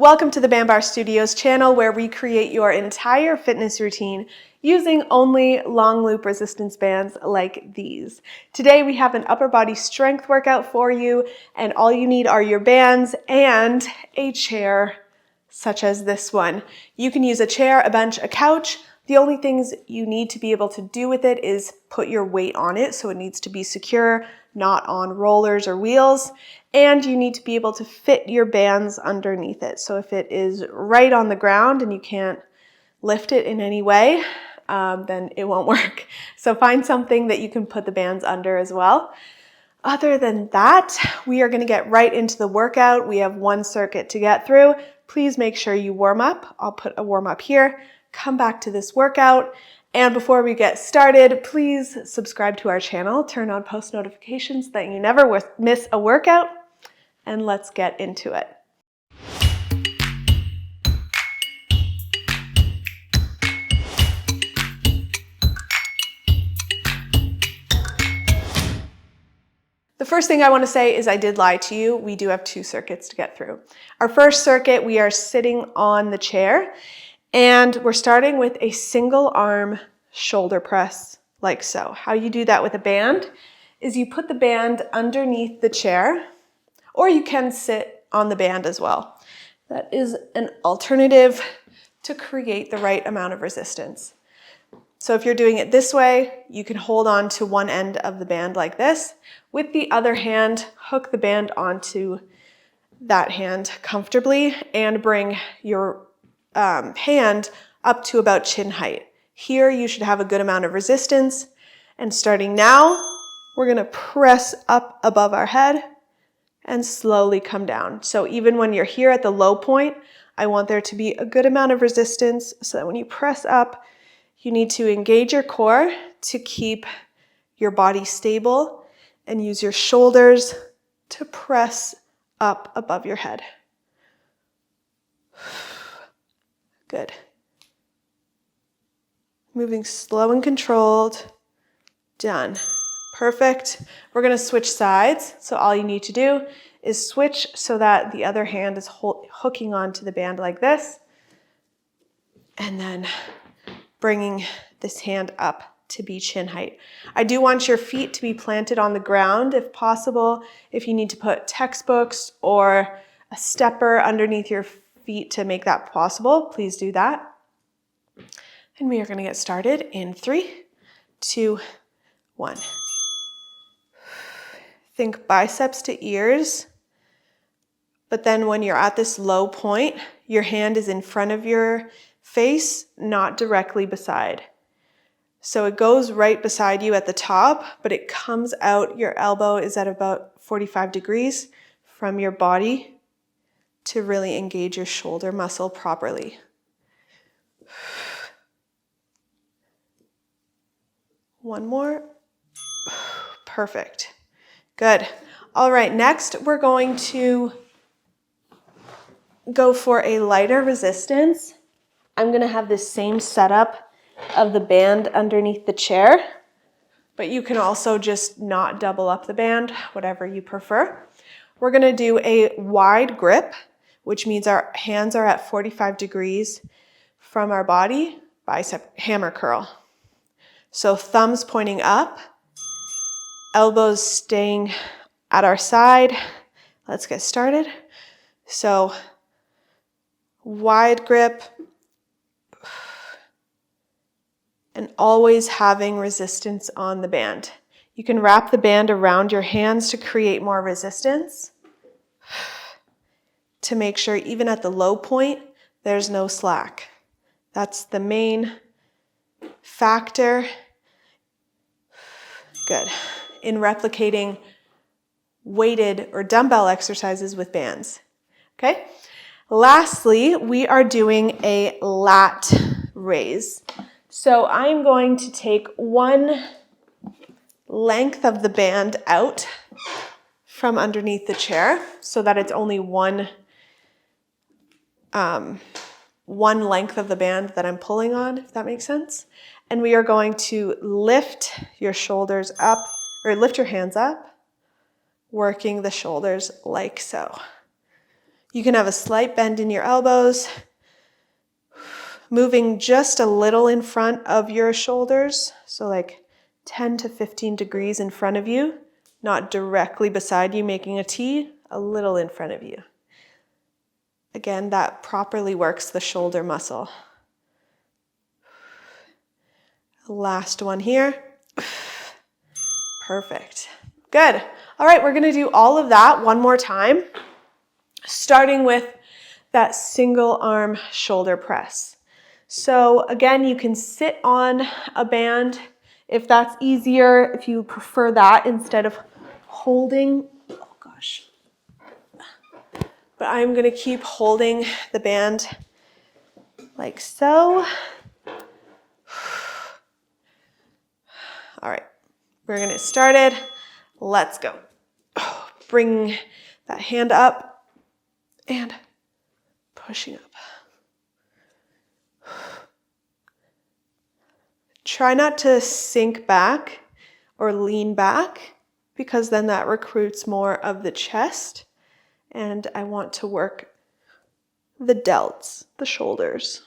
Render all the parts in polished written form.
Welcome to the Band Bar Studios channel, where we create your entire fitness routine using only long loop resistance bands like these. Today we have an upper body strength workout for you, and all you need are your bands and a chair such as this one. You can use a chair, a bench, a couch. The only things you need to be able to do with it is put your weight on it, so it needs to be secure, not on rollers or wheels, and you need to be able to fit your bands underneath it. So if it is right on the ground and you can't lift it in any way, then it won't work. So find something that you can put the bands under as well. Other than that, we are going to get right into the workout. We have one circuit to get through. Please make sure you warm up. I'll put a warm up here. Come back to this workout. And before we get started, please subscribe to our channel, turn on post notifications so that you never miss a workout, and let's get into it. The first thing I want to say is I did lie to you. We do have two circuits to get through. Our first circuit, we are sitting on the chair, and we're starting with a single arm shoulder press like so. How you do that with a band is you put the band underneath the chair, or you can sit on the band as well. That is an alternative to create the right amount of resistance. So if you're doing it this way, you can hold on to one end of the band like this. With the other hand, hook the band onto that hand comfortably and bring your hand up to about chin height. Here you should have a good amount of resistance. And starting now, we're gonna press up above our head and slowly come down. So even when you're here at the low point, I want there to be a good amount of resistance so that when you press up, you need to engage your core to keep your body stable and use your shoulders to press up above your head. Good. Moving slow and controlled. Done. Perfect. We're going to switch sides. So all you need to do is switch so that the other hand is hooking onto the band like this. And then bringing this hand up to be chin height. I do want your feet to be planted on the ground if possible. If you need to put textbooks or a stepper underneath your feet to make that possible, please do that. And we are going to get started in 3, 2, 1. Think biceps to ears. But then when you're at this low point, your hand is in front of your face, not directly beside. So it goes right beside you at the top, but it comes out, your elbow is at about 45 degrees from your body to really engage your shoulder muscle properly. One more. Perfect. Good. All right, next we're going to go for a lighter resistance. I'm going to have this same setup of the band underneath the chair, but you can also just not double up the band, whatever you prefer. We're going to do a wide grip, which means our hands are at 45 degrees from our body, bicep hammer curl. So thumbs pointing up, elbows staying at our side. Let's get started. So wide grip and always having resistance on the band. You can wrap the band around your hands to create more resistance to make sure even at the low point, there's no slack. That's the main factor. Good. In replicating weighted or dumbbell exercises with bands. Okay? Lastly, we are doing a lat raise. So I'm going to take one length of the band out from underneath the chair so that it's only one length of the band that I'm pulling on, if that makes sense. And we are going to lift your shoulders up, or lift your hands up, working the shoulders like so. You can have a slight bend in your elbows, moving just a little in front of your shoulders, so like 10 to 15 degrees in front of you, not directly beside you making a T, a little in front of you. Again, that properly works the shoulder muscle. Last one here. Perfect. Good. All right, we're going to do all of that one more time, starting with that single arm shoulder press. So again, you can sit on a band if that's easier, if you prefer that instead of holding. Oh gosh. But I'm going to keep holding the band like so. All right, we're going to get started. Let's go. Bring that hand up and pushing up. Try not to sink back or lean back because then that recruits more of the chest. And I want to work the delts, the shoulders.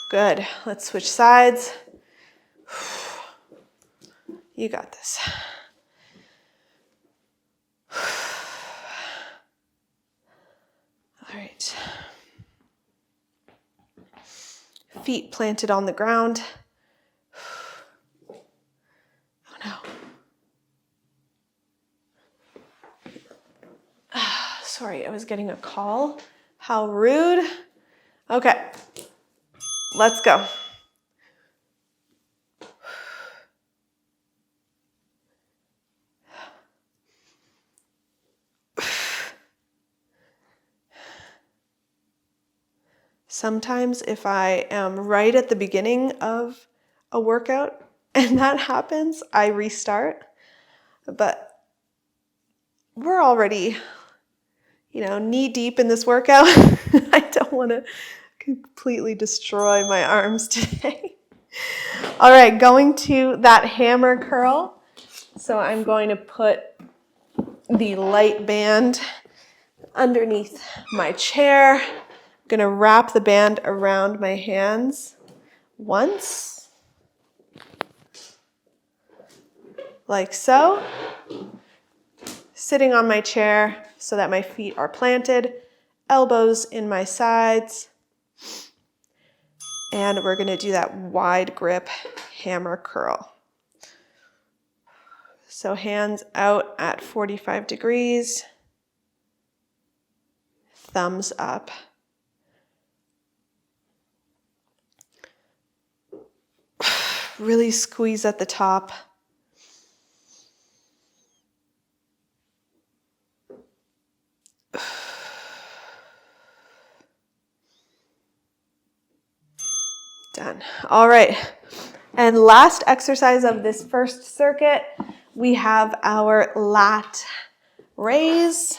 Good. Let's switch sides. You got this. All right. Feet planted on the ground. Oh no. Sorry, I was getting a call. How rude. Okay, let's go. Sometimes if I am right at the beginning of a workout and that happens, I restart. But we're already, knee deep in this workout. I don't want to completely destroy my arms today. All right, going to that hammer curl. So I'm going to put the light band underneath my chair. I'm going to wrap the band around my hands once, like so. Sitting on my chair so that my feet are planted, elbows in my sides. And we're going to do that wide grip hammer curl. So hands out at 45 degrees, thumbs up. Really squeeze at the top. Done. All right. And last exercise of this first circuit, we have our lat raise.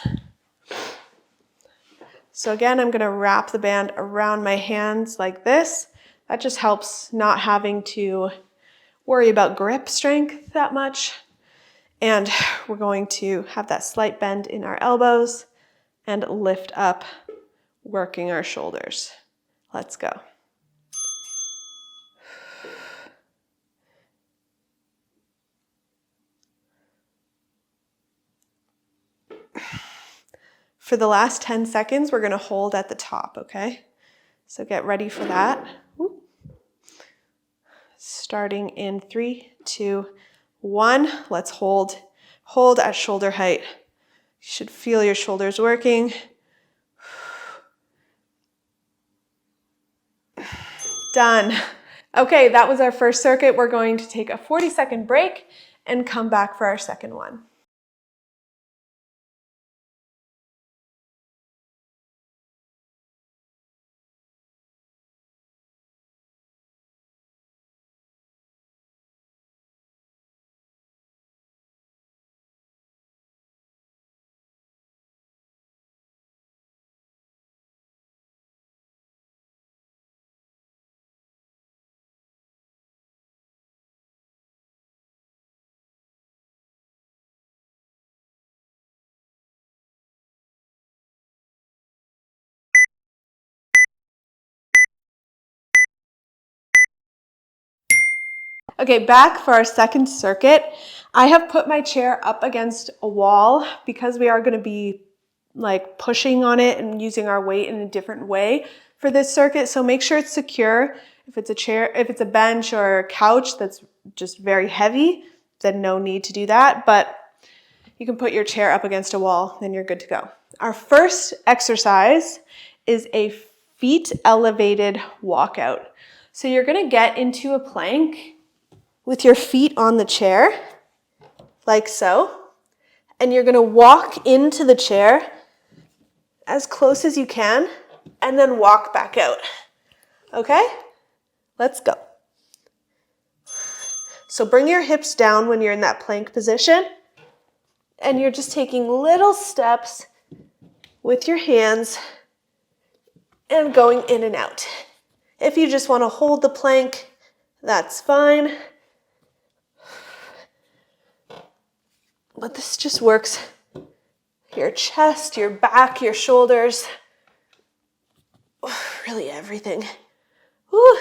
So again, I'm going to wrap the band around my hands like this. That just helps not having to worry about grip strength that much. And we're going to have that slight bend in our elbows and lift up, working our shoulders. Let's go. For the last 10 seconds, we're going to hold at the top, okay? So get ready for that. Starting in 3, 2, 1. Let's hold. Hold at shoulder height. You should feel your shoulders working. Done. Okay, that was our first circuit. We're going to take a 40-second break and come back for our second one. Okay, back for our second circuit. I have put my chair up against a wall because we are going to be like pushing on it and using our weight in a different way for this circuit. So make sure it's secure. If it's a chair, if it's a bench or a couch that's just very heavy, then no need to do that. But you can put your chair up against a wall, then you're good to go. Our first exercise is a feet elevated walkout. So you're going to get into a plank with your feet on the chair, like so. And you're going to walk into the chair as close as you can, and then walk back out. Okay? Let's go. So bring your hips down when you're in that plank position, and you're just taking little steps with your hands and going in and out. If you just want to hold the plank, that's fine. But this just works your chest, your back, your shoulders, really everything. Woo.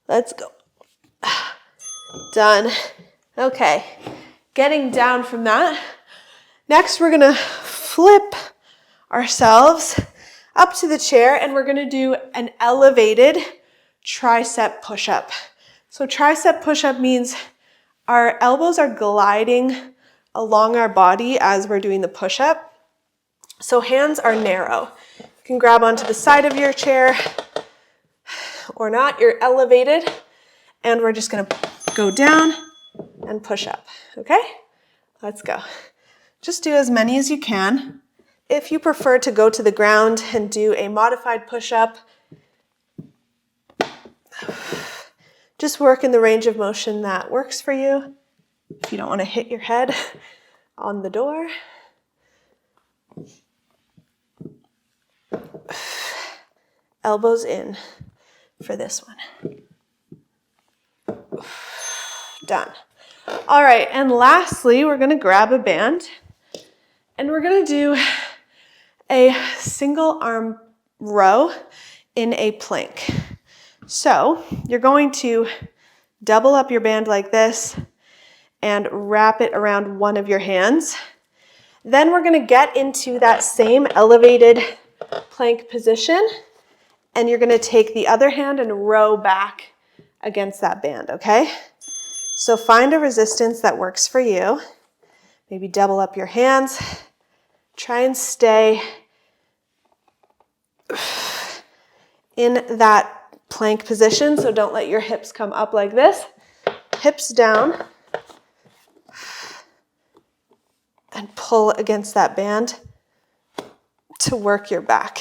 Let's go. Done. Okay, getting down from that. Next, we're gonna flip ourselves up to the chair and we're gonna do an elevated tricep push-up. So tricep push-up means our elbows are gliding along our body as we're doing the push-up. So hands are narrow. You can grab onto the side of your chair or not, you're elevated, and we're just gonna go down and push up, okay? Let's go. Just do as many as you can. If you prefer to go to the ground and do a modified push-up, just work in the range of motion that works for you. If you don't want to hit your head on the door. Elbows in for this one. Done. All right, and lastly, we're gonna grab a band and we're gonna do a single arm row in a plank. So you're going to double up your band like this and wrap it around one of your hands. Then we're gonna get into that same elevated plank position, and you're gonna take the other hand and row back against that band, okay? So find a resistance that works for you. Maybe double up your hands. Try and stay in that plank position, so don't let your hips come up like this. Hips down. And pull against that band to work your back.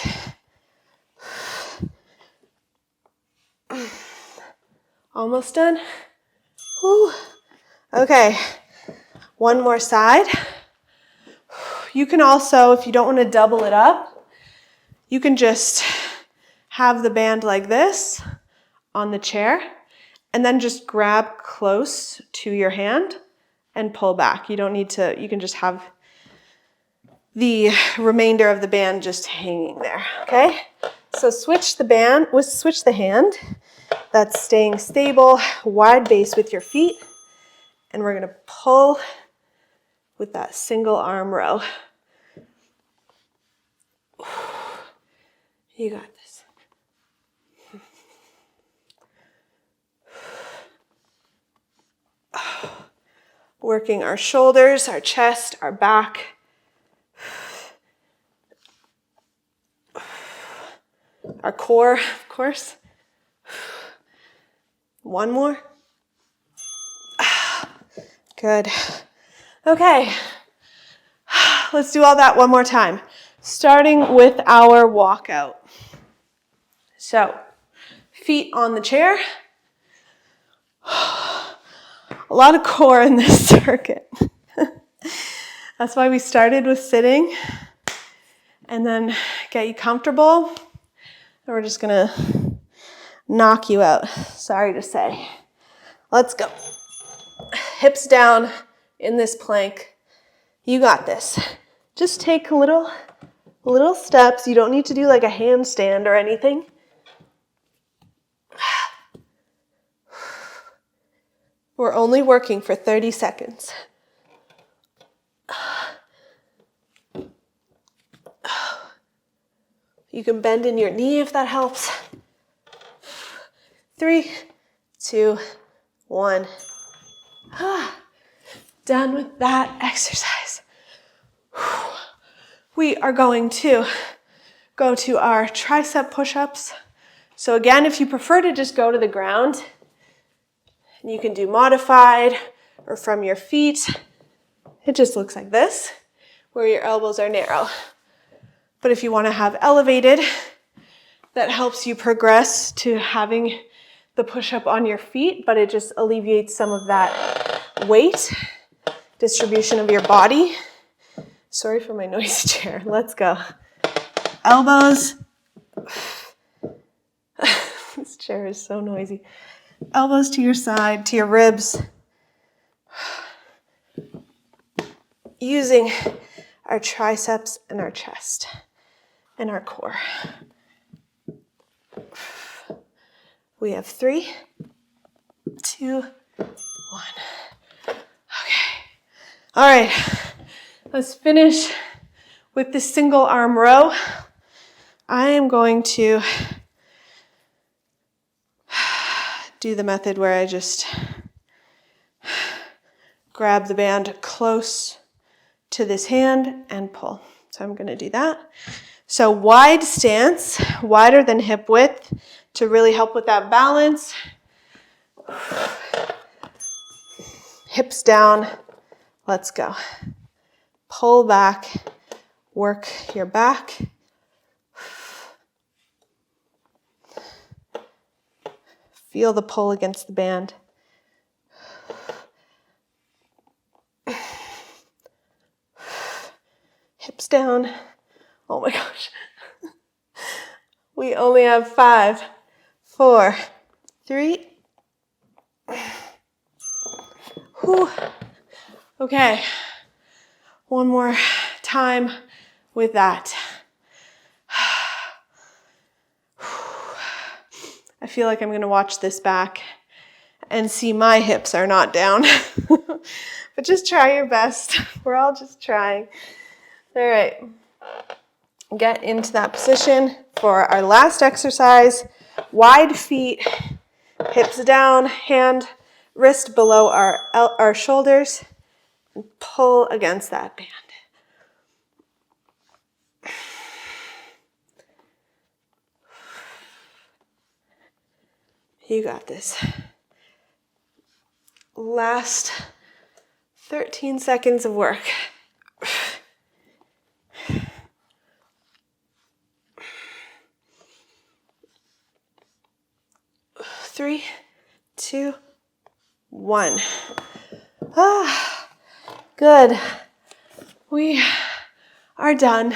Almost done. Whew. Okay, one more side. You can also, if you don't want to double it up, you can just have the band like this on the chair and then just grab close to your hand and pull back. You don't need to, you can just have the remainder of the band just hanging there, okay? So switch the hand that's staying stable, wide base with your feet, and we're gonna pull with that single arm row. You got this. Working our shoulders, our chest, our back. Our core, of course. One more. Good. Okay. Let's do all that one more time. Starting with our walkout. So, feet on the chair. A lot of core in this circuit. That's why we started with sitting. And then get you comfortable. And we're just gonna knock you out. Sorry to say. Let's go. Hips down in this plank. You got this. Just take little steps. You don't need to do like a handstand or anything. We're only working for 30 seconds. You can bend in your knee if that helps. 3, 2, 1. Done with that exercise. We are going to go to our tricep push-ups. So again, if you prefer to just go to the ground, you can do modified or from your feet. It just looks like this, where your elbows are narrow. But if you want to have elevated, that helps you progress to having the push-up on your feet, but it just alleviates some of that weight distribution of your body. Sorry for my noisy chair. Let's go. Elbows. This chair is so noisy. Elbows to your side, to your ribs. Using our triceps and our chest and our core. We have 3, 2, 1. Okay. All right. Let's finish with this single arm row. I am going to do the method where I just grab the band close to this hand and pull. So I'm going to do that. So wide stance, wider than hip width to really help with that balance. Hips down. Let's go. Pull back, work your back. Feel the pull against the band. Hips down. Oh my gosh. We only have 5, 4, 3. Whew. Okay. One more time with that. I feel like I'm going to watch this back and see my hips are not down. But just try your best. We're all just trying. All right. Get into that position for our last exercise. Wide feet, hips down, wrist below our shoulders. And pull against that band. You got this. Last 13 seconds of work. 3, 2, 1. Good. We are done.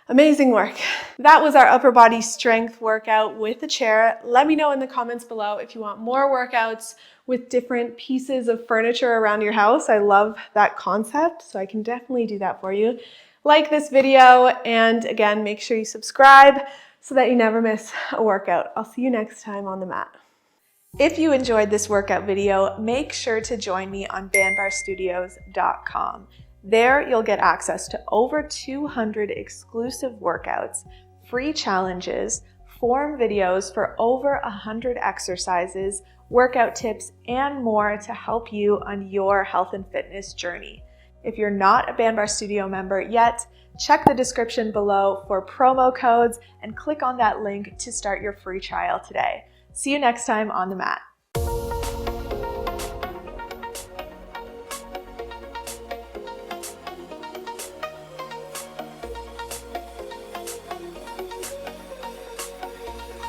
Amazing work. That was our upper body strength workout with the chair. Let me know in the comments below if you want more workouts with different pieces of furniture around your house. I love that concept, so I can definitely do that for you. Like this video, and again, make sure you subscribe so that you never miss a workout. I'll see you next time on the mat. If you enjoyed this workout video, make sure to join me on bandbarstudios.com. There, you'll get access to over 200 exclusive workouts, free challenges, form videos for over 100 exercises, workout tips, and more to help you on your health and fitness journey. If you're not a Bandbar Studio member yet, check the description below for promo codes and click on that link to start your free trial today. See you next time on the mat.